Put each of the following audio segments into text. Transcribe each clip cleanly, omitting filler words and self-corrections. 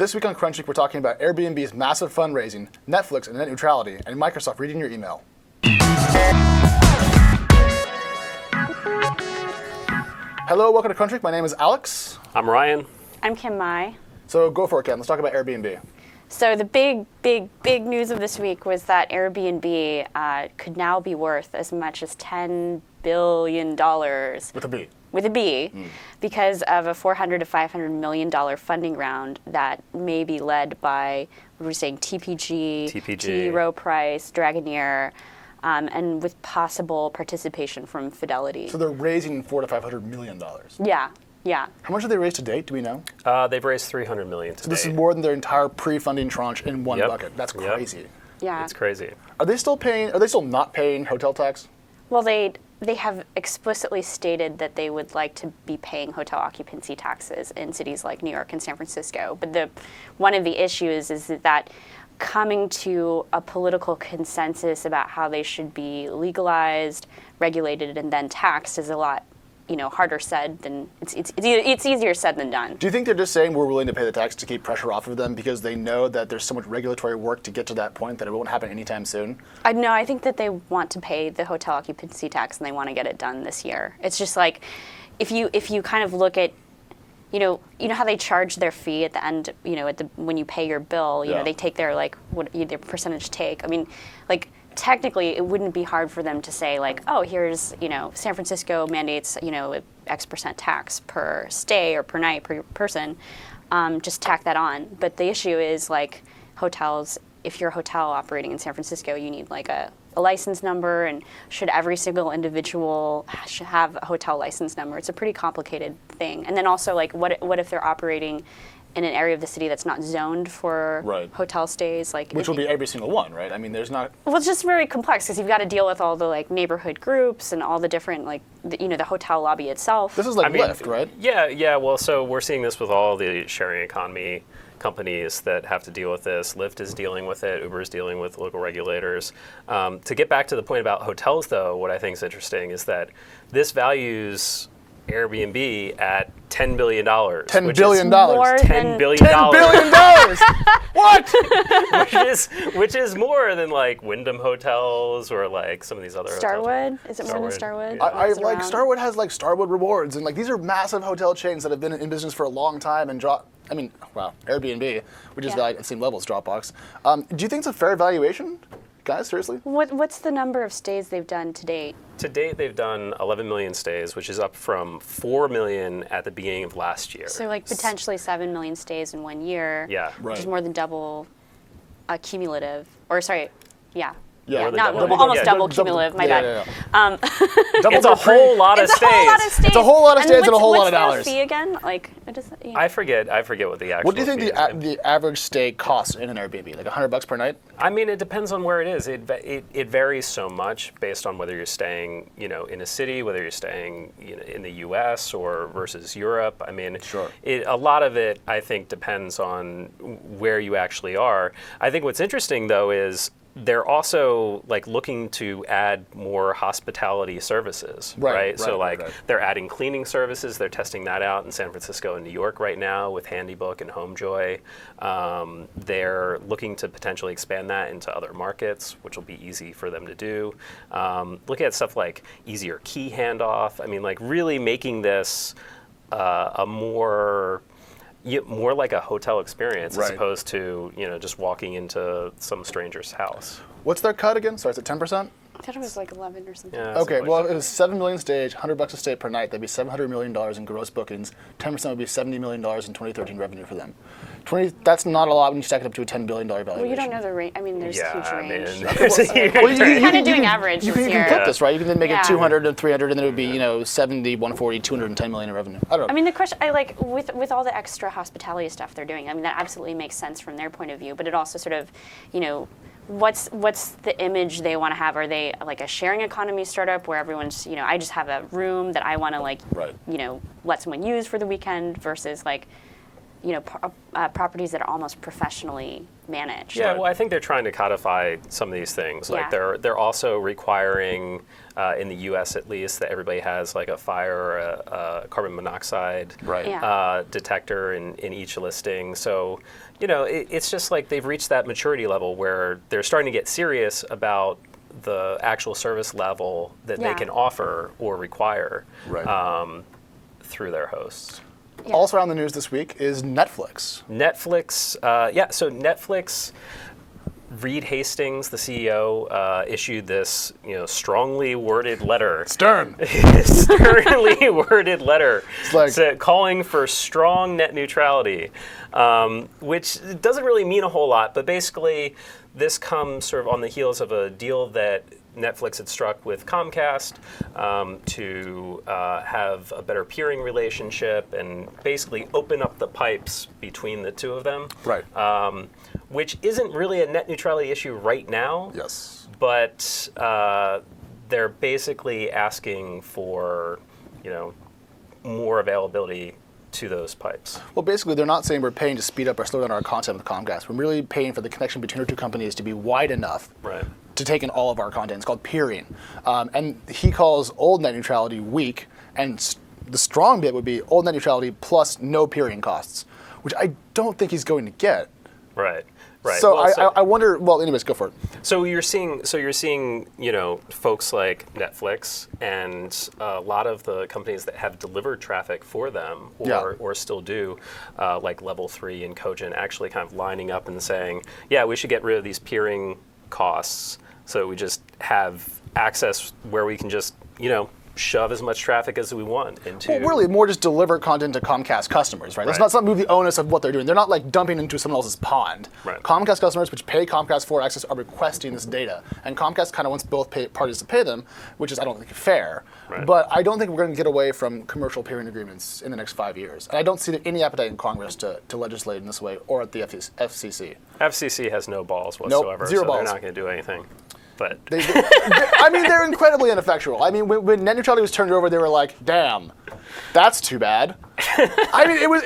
This week on Crunch Week, we're talking about Airbnb's massive fundraising, Netflix and net neutrality, and Microsoft reading your email. Hello, welcome to Crunch Week. My name is Alex. I'm Ryan. I'm Kim Mai. So go for it, Ken. Let's talk about Airbnb. So the big news of this week was that Airbnb could now be worth as much as $10 billion. With a B. With a B, because of a $400 to $500 million funding round that may be led by, what were we saying, TPG, T. Rowe Price, Dragoneer, and with possible participation from Fidelity. So they're raising $400 to $500 million. Yeah. How much have they raised to date? Do we know? They've raised $300 million to So this date. is more than their entire pre-funding tranche in one bucket. That's crazy. Yeah. It's crazy. Are they still not paying hotel tax? Well, they have explicitly stated that they would like to be paying hotel occupancy taxes in cities like New York and San Francisco. But one of the issues is that coming to a political consensus about how they should be legalized, regulated, and then taxed is a lot, harder said than it's easier said than done. Do you think they're just saying we're willing to pay the tax to keep pressure off of them because they know that there's so much regulatory work to get to that point that it won't happen anytime soon? No, I think that they want to pay the hotel occupancy tax and they want to get it done this year. It's just like if you kind of look at how they charge their fee at the end, when you pay your bill, they take their their percentage take. I mean, technically, it wouldn't be hard for them to say, here's, San Francisco mandates, X percent tax per stay or per night per person. Just tack that on. But the issue is, hotels, if you're a hotel operating in San Francisco, you need, a license number, and should every single individual should have a hotel license number? It's a pretty complicated thing. And then also, what if they're operating in an area of the city that's not zoned for hotel stays, which will be every single one, right? I mean, there's not. Well, it's just very complex because you've got to deal with all the neighborhood groups and all the different the hotel lobby itself. This is Lyft, right? Yeah. Well, so we're seeing this with all the sharing economy companies that have to deal with this. Lyft is dealing with it. Uber is dealing with local regulators. To get back to the point about hotels, though, what I think is interesting is that this values Airbnb at $10 billion. $10 billion. $10 billion. $10 billion. What? Which is more than Wyndham Hotels or some of these other Starwood? hotels. Is it more than Starwood? Yeah. I Starwood has Starwood Rewards, and these are massive hotel chains that have been in business for a long time and Airbnb, which is valued at the same level as Dropbox. Do you think it's a fair valuation, guys? Seriously? What's the number of stays they've done to date? To date, they've done 11 million stays, which is up from 4 million at the beginning of last year. So potentially 7 million stays in 1 year. Yeah. Which is more than double cumulative. Almost double cumulative. My bad. It's a whole lot of stays. It's a whole lot of stays and a whole lot of dollars. What's the fee again? I forget what the actual. What do you think fee the average stay costs in an Airbnb? $100 per night? I mean, it depends on where it is. It varies so much based on whether you're staying, in a city, whether you're staying, in the U.S. or versus Europe. I mean, sure. A lot of it, I think, depends on where you actually are. I think what's interesting, though, is they're also looking to add more hospitality services, right? They're adding cleaning services. They're testing that out in San Francisco and New York right now with HandyBook and HomeJoy. They're looking to potentially expand that into other markets, which will be easy for them to do. Looking at stuff like easier key handoff. I mean, really making this a more like a hotel experience as opposed to just walking into some stranger's house. What's their cut again? Sorry, is it 10%? I thought it was 11 or something. Yeah, okay, well, if it was 7 million stays, $100 a stay per night, that'd be $700 million in gross bookings. 10% would be $70 million in 2013 revenue for them. That's not a lot when you stack it up to a $10 billion valuation. Well, you don't know the range. I mean, there's huge range. You're kind of doing averages you here. You can flip this, right? You can then make it 200 and 300, and then it would be 70, 140, 210 million in revenue. I don't know. I mean, the question, with all the extra hospitality stuff they're doing, I mean, that absolutely makes sense from their point of view, but it also sort of, what's the image they want to have? Are they a sharing economy startup where everyone's, I just have a room that I want to let someone use for the weekend versus properties that are almost professionally managed. Yeah, well, I think they're trying to codify some of these things. Like they're also requiring, in the U.S. at least, that everybody has like a fire or a carbon monoxide detector in each listing. So, it's just like they've reached that maturity level where they're starting to get serious about the actual service level that they can offer or require through their hosts. Yeah. Also around the news this week is Netflix. So Netflix, Reed Hastings, the CEO, issued this, strongly worded letter. Sternly worded letter, calling for strong net neutrality, which doesn't really mean a whole lot, but basically this comes sort of on the heels of a deal that Netflix had struck with Comcast to have a better peering relationship and basically open up the pipes between the two of them. Right. Which isn't really a net neutrality issue right now. Yes. But they're basically asking for, more availability to those pipes. Well, basically, they're not saying we're paying to speed up or slow down our content with Comcast. We're really paying for the connection between our two companies to be wide enough to take in all of our content. It's called peering. And he calls old net neutrality weak, and the strong bit would be old net neutrality plus no peering costs, which I don't think he's going to get. Right. So, I wonder. Well, anyways, go for it. So you're seeing, folks like Netflix and a lot of the companies that have delivered traffic for them, or still do, like Level 3 and Cogent, actually kind of lining up and saying, yeah, we should get rid of these peering costs, so we just have access where we can just, shove as much traffic as we want into. Well, really, more just deliver content to Comcast customers, right? Let's not move the onus of what they're doing. They're not like dumping into someone else's pond. Right. Comcast customers, which pay Comcast for access, are requesting this data, and Comcast kind of wants both parties to pay them, which is, I don't think, fair. Right. But I don't think we're going to get away from commercial peering agreements in the next 5 years. And I don't see any appetite in Congress to legislate in this way, or at the FCC. FCC has no balls whatsoever, zero balls. They're not going to do anything. But they're incredibly ineffectual. I mean, when net neutrality was turned over, they were like, "Damn, that's too bad." I mean, it was.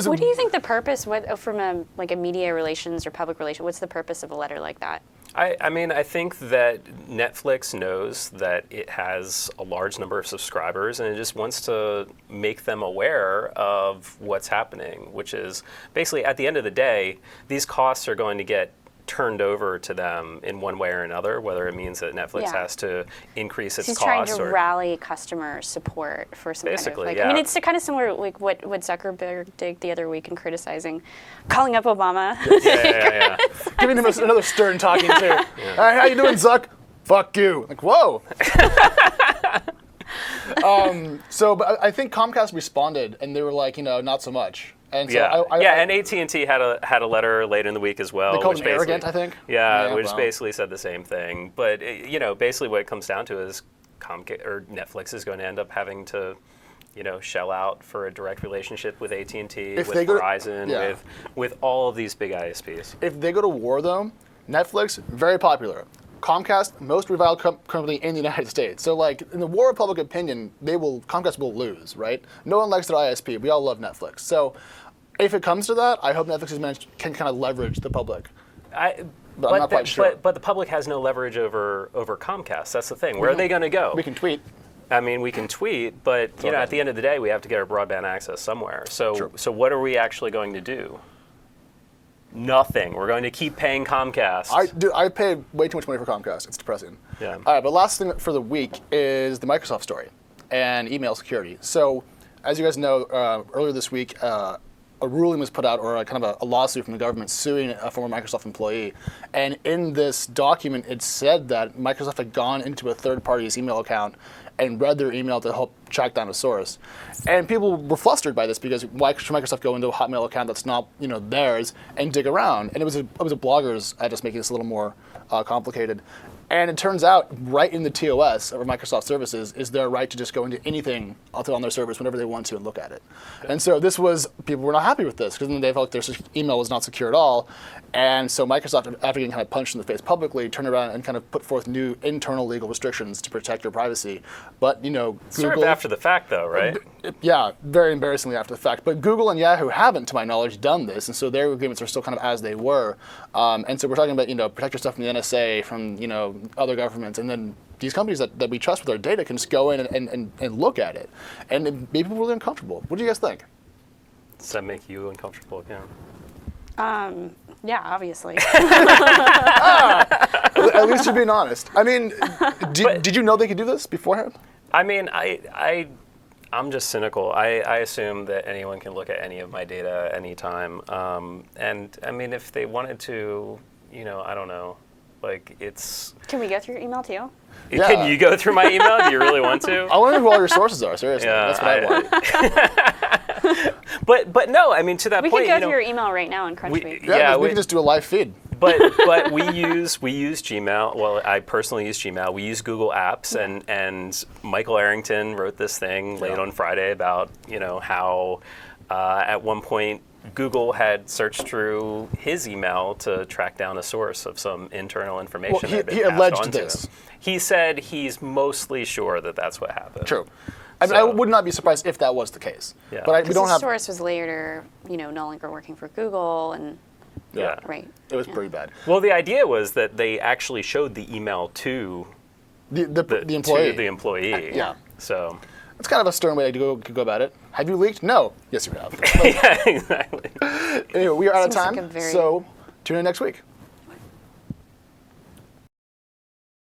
What do you think the purpose, from a media relations or public relations? What's the purpose of a letter like that? I think that Netflix knows that it has a large number of subscribers, and it just wants to make them aware of what's happening, which is basically, at the end of the day, these costs are going to get turned over to them in one way or another, whether it means that Netflix has to increase its He's costs. He's trying to rally customer support for some basically, kind of, I mean, it's kind of similar like what Zuckerberg did the other week in calling up Obama. Yeah. Giving him another stern talking to. All right, how you doing, Zuck? Fuck you. Like, whoa. But I think Comcast responded, and they were like, not so much. And so and AT&T had a letter later in the week as well. They called him arrogant, I think. Which basically said the same thing. But basically what it comes down to is Netflix is going to end up having to, shell out for a direct relationship with AT&T, with Verizon, with all of these big ISPs. If they go to war, though, Netflix, very popular. Comcast, most reviled company in the United States. So, like, in the war of public opinion, Comcast will lose, right? No one likes their ISP. We all love Netflix. So, if it comes to that, I hope Netflix can kind of leverage the public. But I'm not quite sure. But the public has no leverage over Comcast. That's the thing. Where are they going to go? We can tweet. I mean, we can tweet, but at the end of the day, we have to get our broadband access somewhere. So what are we actually going to do? Nothing. We're going to keep paying Comcast. I pay way too much money for Comcast. It's depressing. Yeah. All right, but last thing for the week is the Microsoft story and email security. So, as you guys know, earlier this week, a ruling was put out, or kind of a lawsuit from the government suing a former Microsoft employee. And in this document, it said that Microsoft had gone into a third party's email account and read their email to help track down a source. And people were flustered by this because why should Microsoft go into a Hotmail account that's not theirs and dig around? And it was a blogger's just making this a little more complicated. And it turns out, right in the TOS of Microsoft services is their right to just go into anything on their servers whenever they want to and look at it. And so people were not happy with this because then they felt their email was not secure at all. And so Microsoft, after getting kind of punched in the face publicly, turned around and kind of put forth new internal legal restrictions to protect your privacy. But, Google... Sort of after the fact, though, right? Yeah, very embarrassingly after the fact. But Google and Yahoo haven't, to my knowledge, done this. And so their agreements are still kind of as they were. And so we're talking about, protect your stuff from the NSA, from, other governments. And then these companies that we trust with our data can just go in and look at it. And it made people really uncomfortable. What do you guys think? Does that make you uncomfortable again? Yeah, obviously. At least you're being honest. I mean, did you know they could do this beforehand? I mean, I'm just cynical. I assume that anyone can look at any of my data anytime. And I mean, if they wanted to, I don't know. Like, it's... Can we go through your email too? Yeah. Can you go through my email? Do you really want to? I want to know who all your sources are, seriously. Yeah, That's what I want. But no, I mean, to that We point, could go through your email right now and crunch me. We can just do a live feed. But we use Gmail. Well, I personally use Gmail. We use Google Apps, and Michael Arrington wrote this thing late on Friday about how at one point Google had searched through his email to track down a source of some internal information. Well, that had been he passed alleged on to this. him. He said he's mostly sure that that's what happened. True. I mean, I would not be surprised if that was the case. Yeah. But we don't have. The source was later, no longer working for Google, and Yeah. right. It was pretty bad. Well, the idea was that they actually showed the email to The employee. To the employee. Yeah. So. It's kind of a stern way to go about it. Have you leaked? No. Yes, you have. Yeah, exactly. Anyway, we are out of Seems time, like a very- so tune in next week.